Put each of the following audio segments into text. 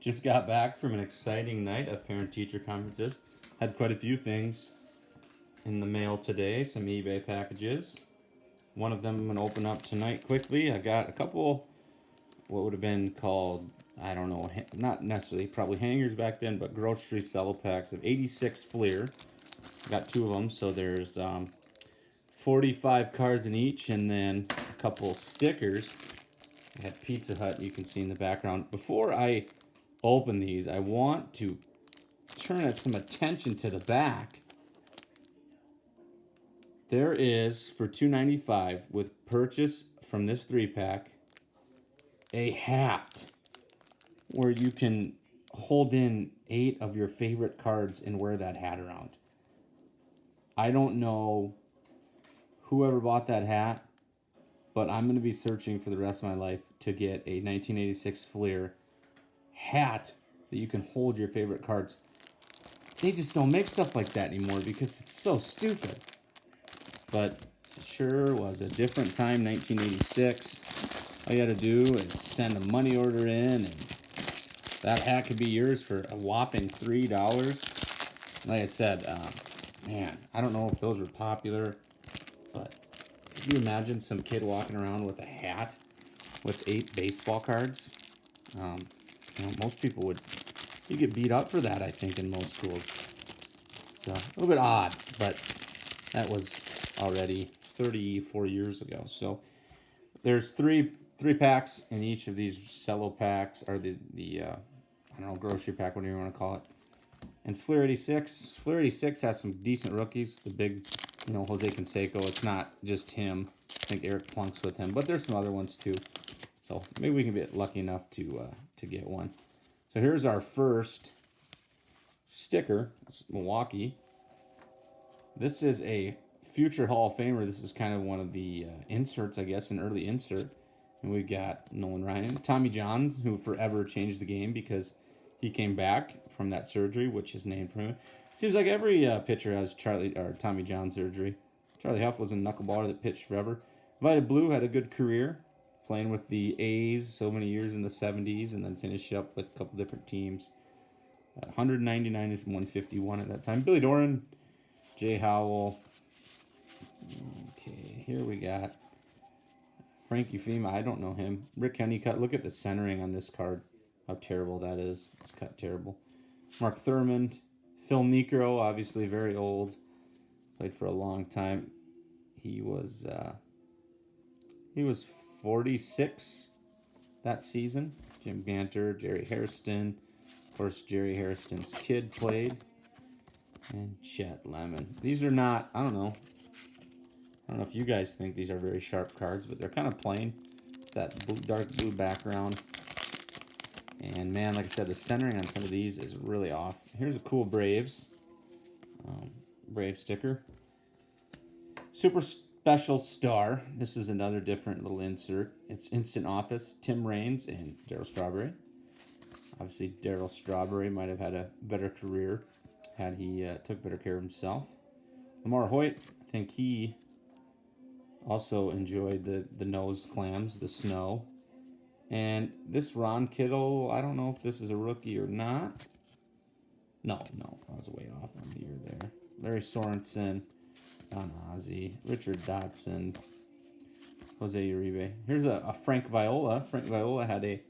Just got back from an exciting night of parent-teacher conferences. Had quite a few things in the mail today, some eBay packages. One of them I'm going to open up tonight quickly. I got a couple, what would have been called, I don't know, not necessarily, probably hangers back then, but grocery cello packs of 86 Fleer. I got two of them, so there's 45 cards in each, and then a couple stickers. I have Pizza Hut, you can see in the background. Before I open these, I want to turn some attention to the back. There is, for $2.95, with purchase from this 3-pack, a hat where you can hold in 8 of your favorite cards and wear that hat around. I don't know whoever bought that hat, but I'm going to be searching for the rest of my life to get a 1986 Fleer hat that you can hold your favorite cards. They just don't make stuff like that anymore because it's so stupid. But it sure was a different time, 1986. All you had to do is send a money order in, and that hat could be yours for a whopping $3. Like I said, man, I don't know if those were popular, but could you imagine some kid walking around with a hat with 8 baseball cards? Most people would, you get beat up for that, I think, in most schools. It's a little bit odd, but that was already 34 years ago. So there's three packs in each of these cello packs, or the I don't know, grocery pack, whatever you want to call it. And Fleer 86. Fleer 86 has some decent rookies. The big, Jose Canseco. It's not just him. I think Eric Plunk's with him, but there's some other ones too. So maybe we can be lucky enough to get one. So here's our first sticker. It's Milwaukee. This is a future Hall of Famer. This is kind of one of the inserts, I guess, an early insert. And we've got Nolan Ryan, Tommy John, who forever changed the game because he came back from that surgery, which is named for him. Seems like every pitcher has Tommy John surgery. Charlie Huff was a knuckleballer that pitched forever. Vida Blue had a good career, playing with the A's so many years in the 70s, and then finished up with a couple different teams. 199 and 151 at that time. Billy Doran, Jay Howell. Okay, here we got Frankie Fema. I don't know him. Rick Honeycutt. Look at the centering on this card. How terrible that is. It's cut terrible. Mark Thurmond. Phil Niekro, obviously very old. Played for a long time. He was 46 that season. Jim Ganter, Jerry Hairston. Of course, Jerry Hairston's kid played. And Chet Lemon. These are not, I don't know if you guys think these are very sharp cards, but they're kind of plain. It's that dark blue background. And man, like I said, the centering on some of these is really off. Here's a cool Braves. Brave sticker. Super Special Star. This is another different little insert. It's Instant Office, Tim Raines, and Darryl Strawberry. Obviously, Darryl Strawberry might have had a better career had he took better care of himself. Lamar Hoyt, I think he also enjoyed the nose clams, the snow. And this Ron Kittle, I don't know if this is a rookie or not. No, I was way off on the year there. Larry Sorensen, Don Ozzie, Richard Dotson, Jose Uribe. Here's a Frank Viola. Frank Viola had a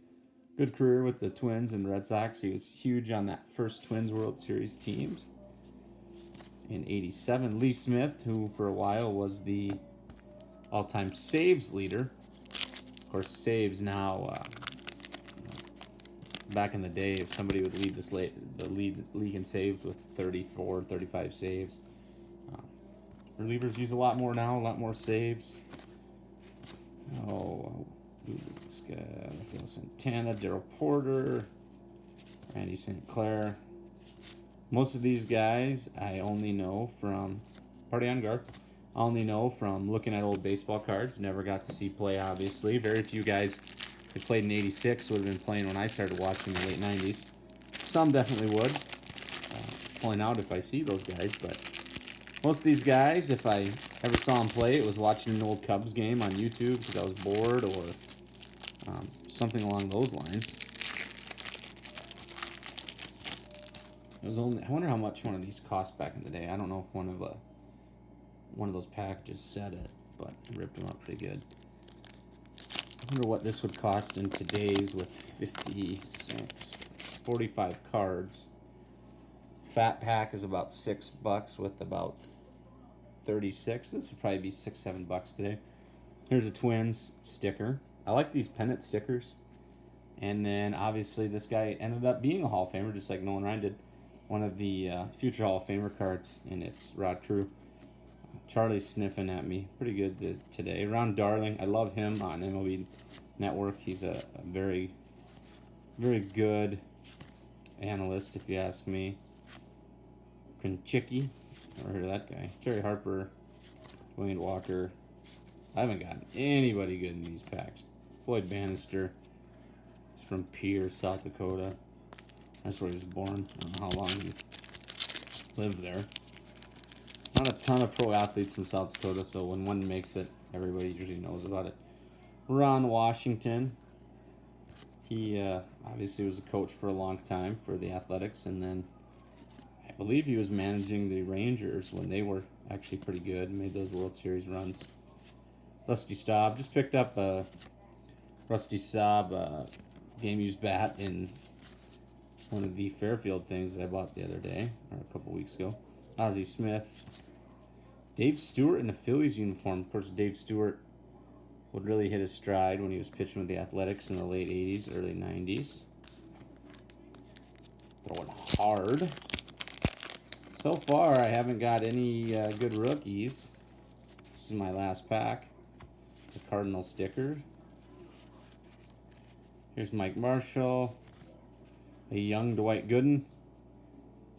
good career with the Twins and Red Sox. He was huge on that first Twins World Series teams. In '87, Lee Smith, who for a while was the all-time saves leader. Of course, saves now. Back in the day, if somebody would lead the league in saves with 34, 35 saves. Relievers use a lot more now, a lot more saves. Who is this guy? Rafael Santana, Darryl Porter, Randy St. Clair. Most of these guys I only know from Party on Guard. I only know from looking at old baseball cards. Never got to see play, obviously. Very few guys who played in '86 would have been playing when I started watching in the late '90s. Some definitely would. Point out if I see those guys, but most of these guys, if I ever saw them play, it was watching an old Cubs game on YouTube because I was bored or something along those lines. It was only. I wonder how much one of these cost back in the day. I don't know if one of those packages said it, but I ripped them up pretty good. I wonder what this would cost in today's with 45 cards. Fat pack is about $6 with about 36. This would probably be $6-7 today. Here's a Twins sticker. I like these pennant stickers. And then obviously this guy ended up being a Hall of Famer, just like Nolan Ryan did. One of the future Hall of Famer cards, and it's Rod Carew. Charlie's sniffing at me pretty good today. Ron Darling, I love him on MLB Network. He's a very, very good analyst, if you ask me. Konchicki, never heard of that guy. Jerry Harper, Wayne Walker. I haven't gotten anybody good in these packs. Floyd Bannister. He's from Pierre, South Dakota. That's where he was born. I don't know how long he lived there. Not a ton of pro athletes from South Dakota, so when one makes it, everybody usually knows about it. Ron Washington. He obviously was a coach for a long time for the Athletics, and then I believe he was managing the Rangers when they were actually pretty good, made those World Series runs. Rusty Staub. Just picked up a Rusty Staub game-used bat in one of the Fairfield things that I bought the other day, or a couple weeks ago. Ozzie Smith. Dave Stewart in a Phillies uniform. Of course, Dave Stewart would really hit his stride when he was pitching with the Athletics in the late 80s, early 90s. Throwing hard. So far, I haven't got any good rookies. This is my last pack. The Cardinal sticker. Here's Mike Marshall. A young Dwight Gooden.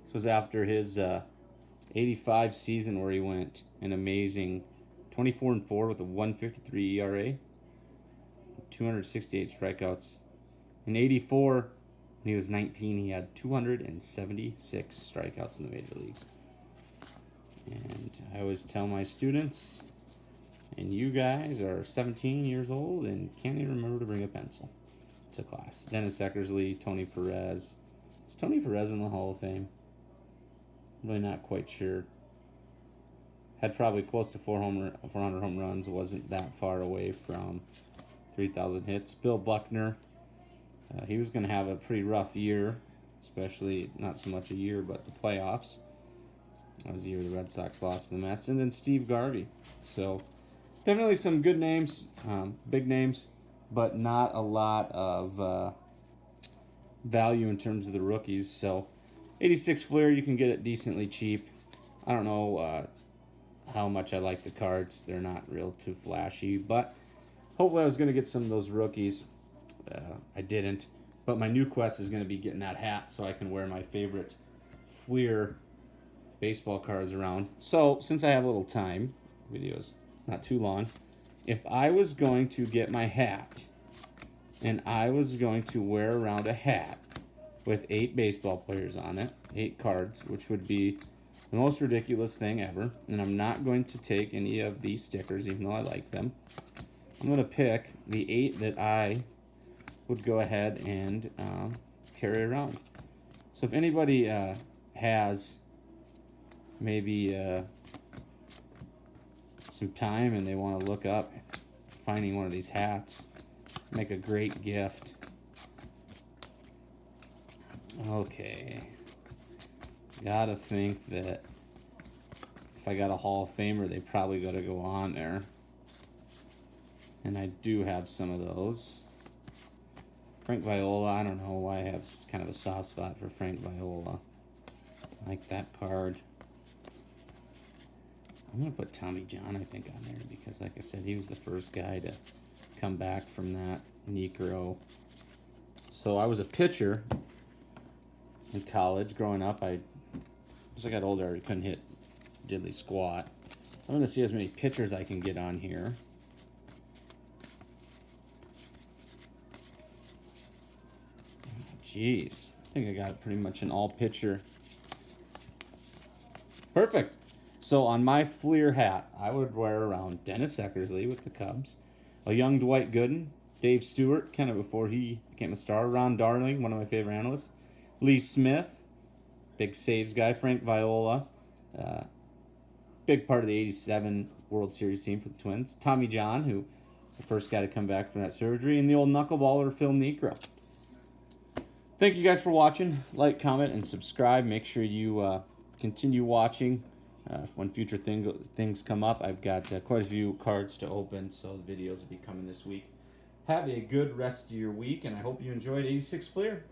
This was after his 85 season where he went an amazing 24-4 with a 1.53 ERA, 268 strikeouts. In 84, when he was 19, he had 276 strikeouts in the major leagues. And I always tell my students, and you guys are 17 years old and can't even remember to bring a pencil to class. Dennis Eckersley, Tony Perez. Is Tony Perez in the Hall of Fame? I'm really not quite sure. Had probably close to 400 home runs. Wasn't that far away from 3,000 hits. Bill Buckner. He was going to have a pretty rough year, especially not so much a year, but the playoffs. That was the year the Red Sox lost to the Mets. And then Steve Garvey. So definitely some good names, big names, but not a lot of value in terms of the rookies. So 86 Fleer, you can get it decently cheap. I don't know how much I like the cards. They're not real too flashy, but hopefully I was going to get some of those rookies. I didn't, but my new quest is going to be getting that hat so I can wear my favorite Fleer baseball cards around. So since I have a little time, video's not too long, if I was going to get my hat and I was going to wear around a hat with 8 baseball players on it, 8 cards, which would be the most ridiculous thing ever, and I'm not going to take any of these stickers, even though I like them. I'm going to pick the 8 that I would go ahead and carry around. So if anybody has maybe some time and they want to look up finding one of these hats, make a great gift. Okay. Gotta think that if I got a Hall of Famer, they probably gotta go on there. And I do have some of those. Frank Viola, I don't know why I have kind of a soft spot for Frank Viola. I like that card. I'm going to put Tommy John, I think, on there because, like I said, he was the first guy to come back from that Necro. So I was a pitcher in college growing up. As I got older, I couldn't hit diddly squat. I'm going to see as many pitchers I can get on here. Jeez, I think I got pretty much an all-pitcher. Perfect. So on my Fleer hat, I would wear around Dennis Eckersley with the Cubs, a young Dwight Gooden, Dave Stewart, kind of before he became a star, Ron Darling, one of my favorite analysts, Lee Smith, big saves guy. Frank Viola, big part of the '87 World Series team for the Twins. Tommy John, who the first guy to come back from that surgery, and the old knuckleballer Phil Niekro. Thank you guys for watching. Like, comment, and subscribe. Make sure you continue watching. When future things come up, I've got quite a few cards to open, so the videos will be coming this week. Have a good rest of your week, and I hope you enjoyed 86 Fleer.